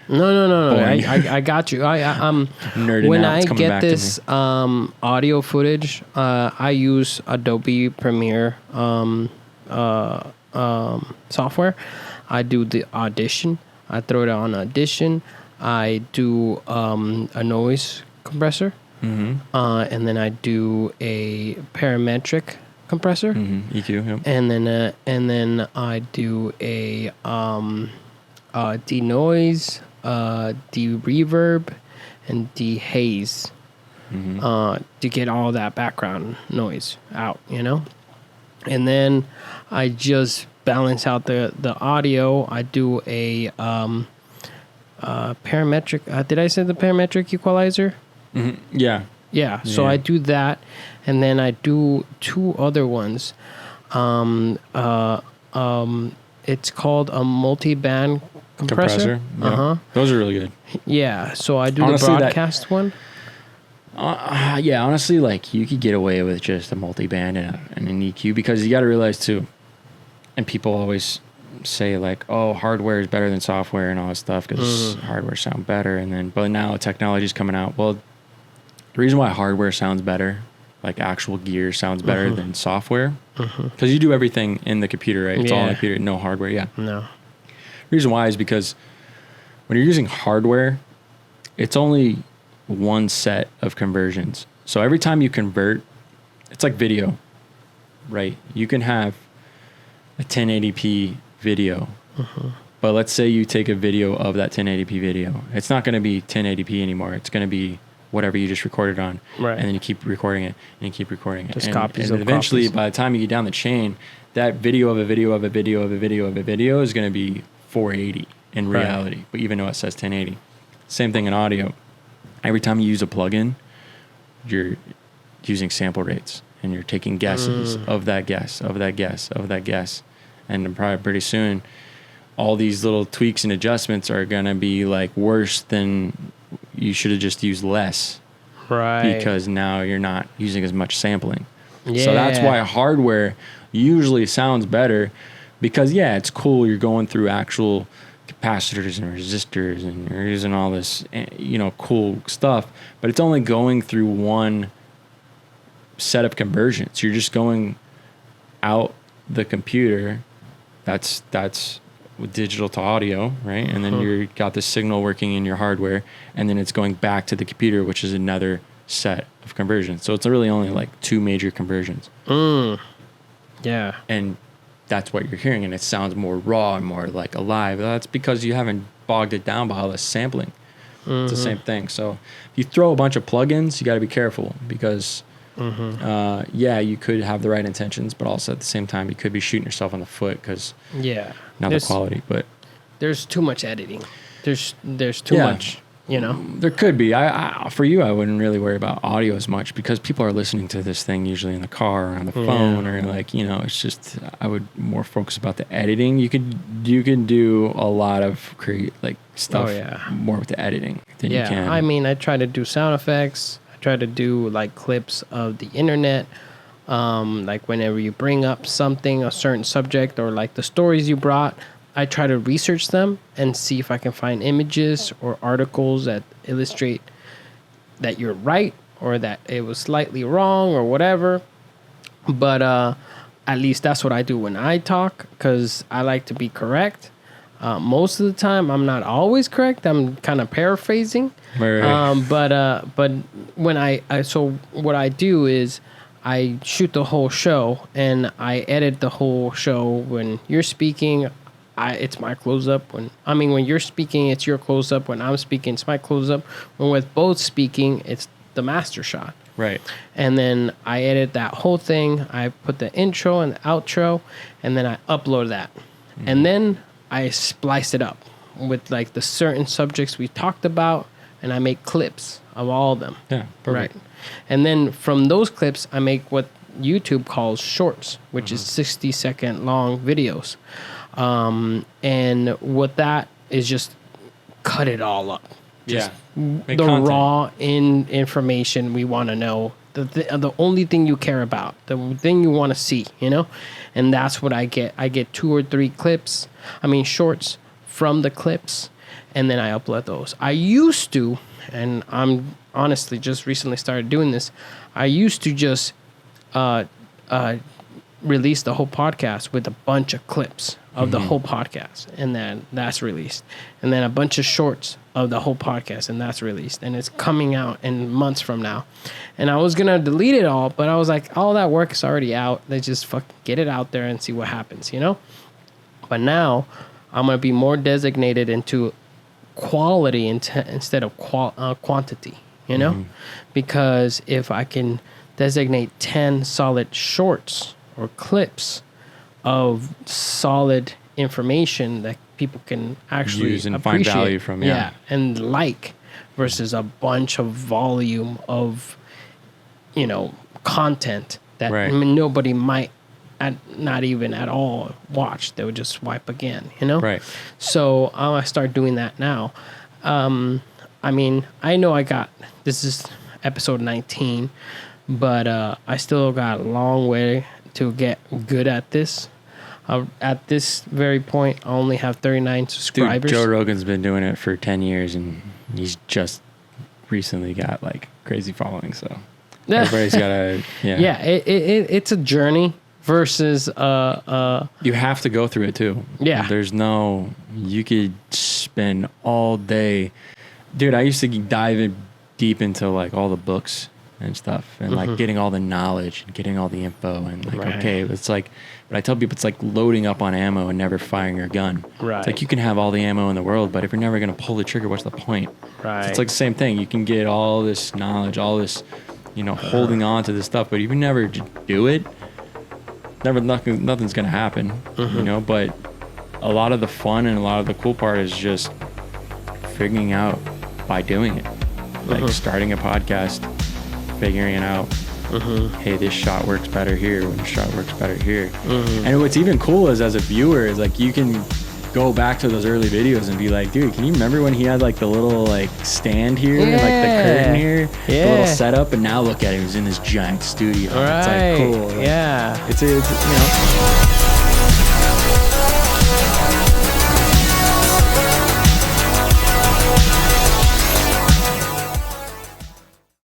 No. Boring. I got you. Nerding When out. I It's coming get back to this audio footage, I use Adobe Premiere software. I do the Audition. I throw it on Audition. I do a noise compressor, and then I do a parametric compressor, EQ. Yep. and then I do a denoise, de-reverb, and de-haze to get all that background noise out, And then I just balance out the audio. I do a parametric. Did I say the parametric equalizer? Yeah. Yeah. So I do that, and then I do two other ones. It's called a multi-band compressor. Yeah. Those are really good. Yeah. So I do Honestly, the broadcast one. Yeah, honestly, like you could get away with just a multi-band and an EQ because you got to realize too, and people always say like, oh, hardware is better than software and all that stuff because hardware sound better. But now technology's coming out. Well, the reason why hardware sounds better, like actual gear sounds better than software, because you do everything in the computer, right? It's all in the computer, no hardware. Yeah. No. The reason why is because when you're using hardware, it's only one set of conversions. So every time you convert, it's like video, right? You can have a 1080p video, but let's say you take a video of that 1080p video. It's not going to be 1080p anymore. It's going to be whatever you just recorded on. Right. And then you keep recording it and you keep recording it. Just and copies of eventually, copies. by the time you get down the chain, that video of a video of a video of a video of a video is going to be 480 in reality, but even though it says 1080. Same thing in audio. Every time you use a plugin, you're using sample rates and you're taking guesses of that guess, of that guess, of that guess. And then probably pretty soon, all these little tweaks and adjustments are going to be like worse than you should have just used less. Right. Because now you're not using as much sampling. Yeah. So that's why hardware usually sounds better because, yeah, it's cool. You're going through actual capacitors and resistors and you're using all this, cool stuff, but it's only going through one set of conversions. You're just going out the computer. That's digital to audio, right? And then you got the signal working in your hardware, and then it's going back to the computer, which is another set of conversions. So it's really only like two major conversions. Yeah. And that's what you're hearing, and it sounds more raw and more like alive. That's because you haven't bogged it down by all this sampling. It's the same thing. So if you throw a bunch of plugins, you got to be careful because, you could have the right intentions, but also at the same time, you could be shooting yourself in the foot because not the quality. But there's too much editing. There's too much. There could be. I for you, I wouldn't really worry about audio as much because people are listening to this thing usually in the car or on the phone or it's just I would more focus about the editing. You can do a lot of stuff more with the editing than you can. I mean, I try to do sound effects. I try to do like clips of the internet. Like whenever you bring up something, a certain subject or like the stories you brought, I try to research them and see if I can find images or articles that illustrate that you're right or that it was slightly wrong or whatever. But at least that's what I do when I talk because I like to be correct. Most of the time, I'm not always correct. I'm kind of paraphrasing. Right. But when so what I do is I shoot the whole show and I edit the whole show. When you're speaking, it's my close-up. When you're speaking, it's your close-up. When I'm speaking, it's my close-up. When we're both speaking, it's the master shot. Right. And then I edit that whole thing. I put the intro and the outro, and then I upload that. And then I splice it up with like the certain subjects we talked about, and I make clips of all of them. Yeah, perfect. Right. And then from those clips, I make what YouTube calls shorts, which is 60-second long videos. And what that is just cut it all up. Just Make the content. raw information we want to know. The only thing you care about, the thing you want to see, and that's what I get. I get 2 or 3 shorts from the clips, and then I upload those. I used to, and I'm honestly just recently started doing this. I used to just release the whole podcast with a bunch of clips of the whole podcast, and then that's released, and then a bunch of shorts of the whole podcast, and that's released, and it's coming out in months from now. And I was gonna delete it all, but I was like, all that work is already out. Let's just get it out there and see what happens, you know. But now I'm gonna be more designated into quality instead of quantity, you know, because if I can designate 10 solid shorts or clips of solid information that people can actually use and appreciate, find value from, and like, versus a bunch of volume of, you know, content that nobody might not even at all watch. They would just swipe again, you know? Right. So I start doing that now. I mean, I know this is episode 19, but I still got a long way to get good at this. At this very point, I only have 39 subscribers. Dude, Joe Rogan's been doing it for 10 years, and he's just recently got like crazy following. So everybody's got to, it's a journey versus you have to go through it too. Yeah. You could spend all day. Dude, I used to dive in deep into like all the books and stuff, and like getting all the knowledge and getting all the info, and like, okay, it's like, but I tell people it's like loading up on ammo and never firing your gun. Right. It's like you can have all the ammo in the world, but if you're never going to pull the trigger, what's the point? Right. So it's like the same thing. You can get all this knowledge, all this, you know, holding on to this stuff, but if you never do it, nothing's going to happen, you know. But a lot of the fun and a lot of the cool part is just figuring out by doing it. Like starting a podcast, figuring it out. Hey, this shot works better here. This shot works better here. And what's even cool is, as a viewer, is like you can go back to those early videos and be like, dude, can you remember when he had like the little like stand here and like the curtain here, the little setup, and now look at him, he's in this giant studio. Right. It's like cool. Yeah. It's you know.